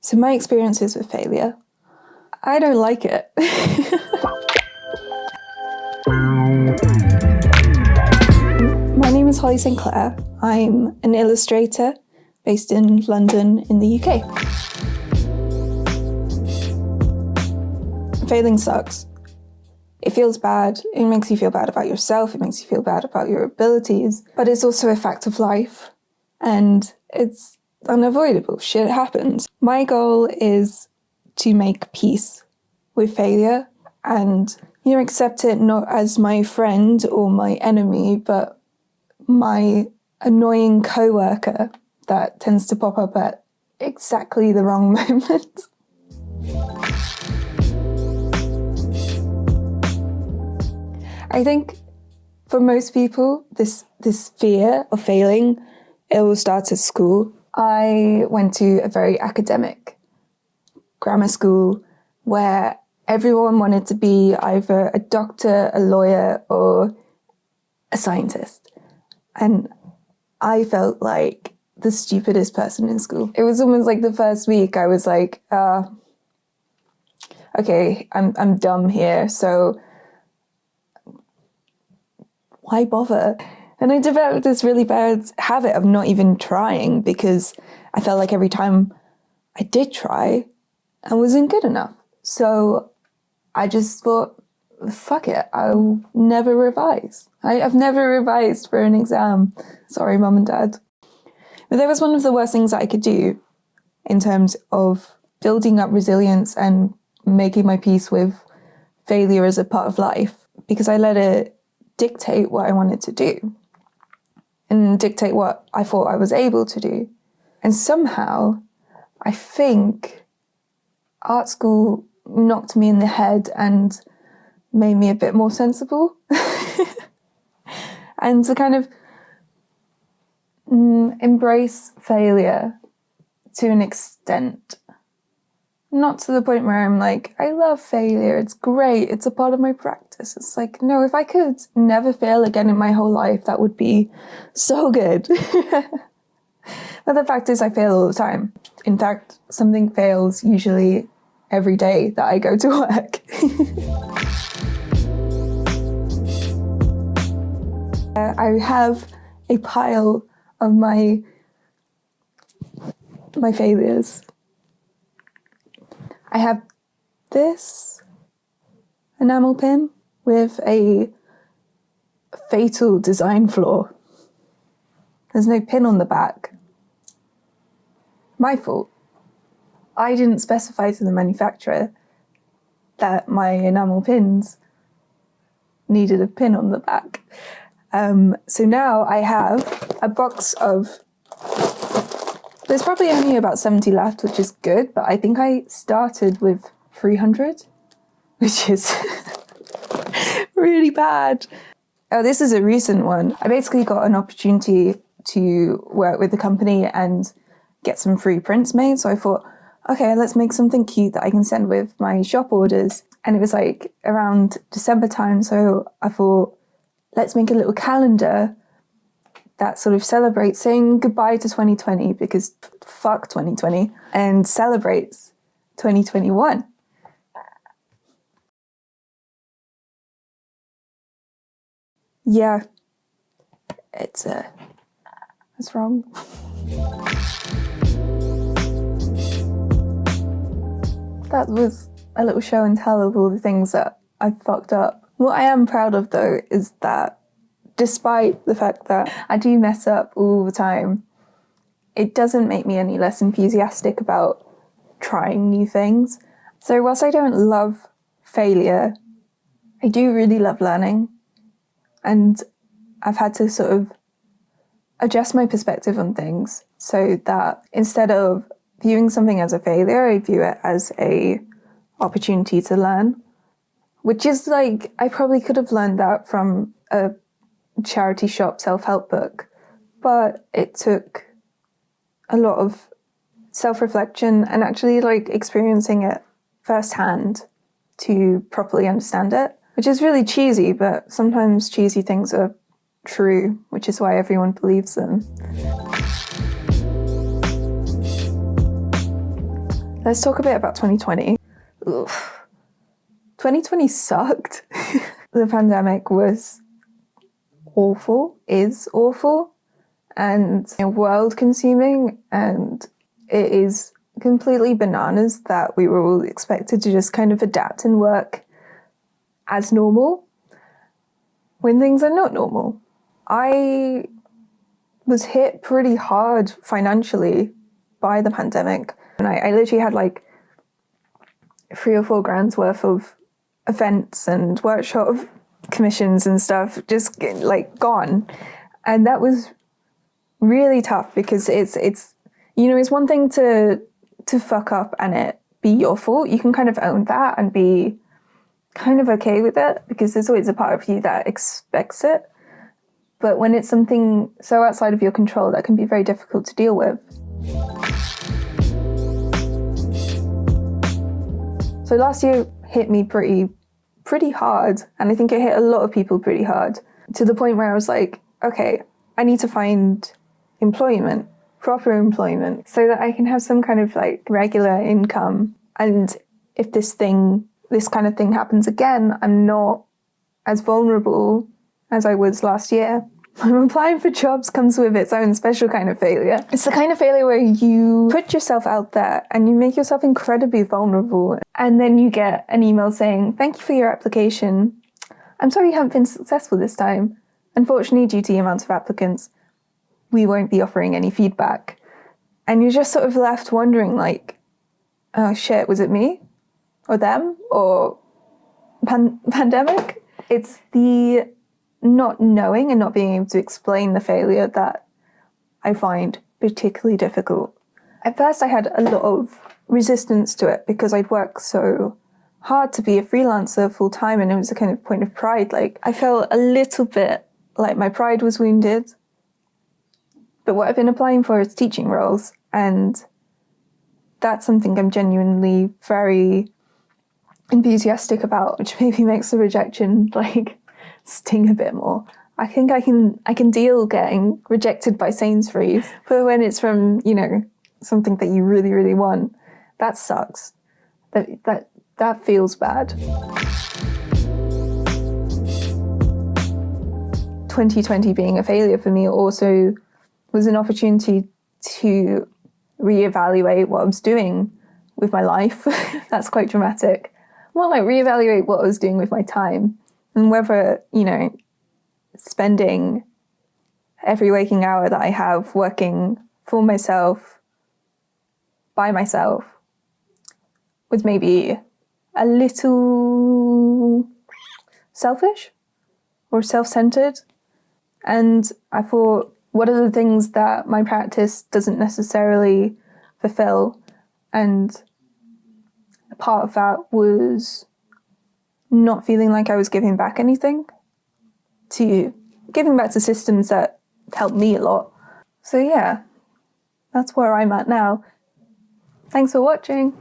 So my experiences with failure, I don't like it. My name is Holly St Clair. I'm an illustrator based in London in the UK. Failing sucks. It feels bad. It makes you feel bad about yourself. It makes you feel bad about your abilities. But it's also a fact of life. And it's unavoidable. Shit happens. My goal is to make peace with failure and, accept it not as my friend or my enemy, but my annoying coworker that tends to pop up at exactly the wrong moment. I think for most people, this fear of failing, it all starts at school. I went to a very academic grammar school where everyone wanted to be either a doctor, a lawyer, or a scientist. And I felt like the stupidest person in school. It was almost like the first week I was like, okay, I'm dumb here, so why bother? And I developed this really bad habit of not even trying because I felt like every time I did try, I wasn't good enough. So I just thought, fuck it, I'll never revise. I've never revised for an exam. Sorry, Mum and Dad. But that was one of the worst things that I could do in terms of building up resilience and making my peace with failure as a part of life, because I let it dictate what I wanted to do and dictate what I thought I was able to do. And somehow, I think art school knocked me in the head and made me a bit more sensible. And to kind of embrace failure to an extent. Not to the point where I'm like, I love failure, it's great, it's a part of my practice. It's like, no, if I could never fail again in my whole life, that would be so good. But the fact is I fail all the time. In fact, something fails usually every day that I go to work. I have a pile of my failures. I have this enamel pin with a fatal design flaw. There's no pin on the back. My fault. I didn't specify to the manufacturer that my enamel pins needed a pin on the back. So now I have a box of, there's probably only about 70 left, which is good, but I think I started with 300, which is really bad. Oh, this is a recent one. I basically got an opportunity to work with the company and get some free prints made. So I thought, okay, let's make something cute that I can send with my shop orders. And it was like around December time. So I thought, let's make a little calendar that sort of celebrates saying goodbye to 2020, because fuck 2020, and celebrates 2021. Yeah, it's wrong. That was a little show and tell of all the things that I fucked up. What I am proud of, though, is that despite the fact that I do mess up all the time, it doesn't make me any less enthusiastic about trying new things. So whilst I don't love failure, I do really love learning. And I've had to sort of adjust my perspective on things so that instead of viewing something as a failure, I view it as a opportunity to learn. Which is like, I probably could have learned that from a charity shop self-help book, but it took a lot of self-reflection and actually like experiencing it firsthand to properly understand it, which is really cheesy, but sometimes cheesy things are true, which is why everyone believes them. Let's talk a bit about 2020. Oof. 2020 sucked. The pandemic was awful, is awful, and world-consuming, and it is completely bananas that we were all expected to just kind of adapt and work as normal when things are not normal. I was hit pretty hard financially by the pandemic, and I literally had like 3 or 4 grand's worth of events and workshop commissions and stuff just like gone, and that was really tough because it's one thing to fuck up and it be your fault. You can kind of own that and be kind of okay with it because there's always a part of you that expects it. But when it's something so outside of your control, that can be very difficult to deal with. So last year hit me pretty hard, and I think it hit a lot of people pretty hard, to the point where I was like, okay, I need to find employment, proper employment, so that I can have some kind of like regular income. And if this kind of thing happens again, I'm not as vulnerable as I was last year. Applying for jobs comes with its own special kind of failure. It's the kind of failure where you put yourself out there and you make yourself incredibly vulnerable, and then you get an email saying, "Thank you for your application. I'm sorry you haven't been successful this time. Unfortunately, due to the amount of applicants, we won't be offering any feedback." And you're just sort of left wondering like, oh shit, was it me? Or them? Or pandemic? It's the not knowing and not being able to explain the failure that I find particularly difficult. At first I had a lot of resistance to it because I'd worked so hard to be a freelancer full time, and it was a kind of point of pride. Like, I felt a little bit like my pride was wounded. But what I've been applying for is teaching roles, and that's something I'm genuinely very enthusiastic about, which maybe makes the rejection like sting a bit more. I think I can deal getting rejected by Sainsbury's, but when it's from, something that you really, really want, that sucks. That feels bad. 2020 being a failure for me also was an opportunity to reevaluate what I was doing with my life. That's quite dramatic. More like reevaluate what I was doing with my time, and whether, spending every waking hour that I have working for myself, by myself, was maybe a little selfish or self-centered. And I thought, what are the things that my practice doesn't necessarily fulfill? And part of that was not feeling like I was giving back anything, to giving back to systems that helped me a lot. So yeah, that's where I'm at now. Thanks for watching.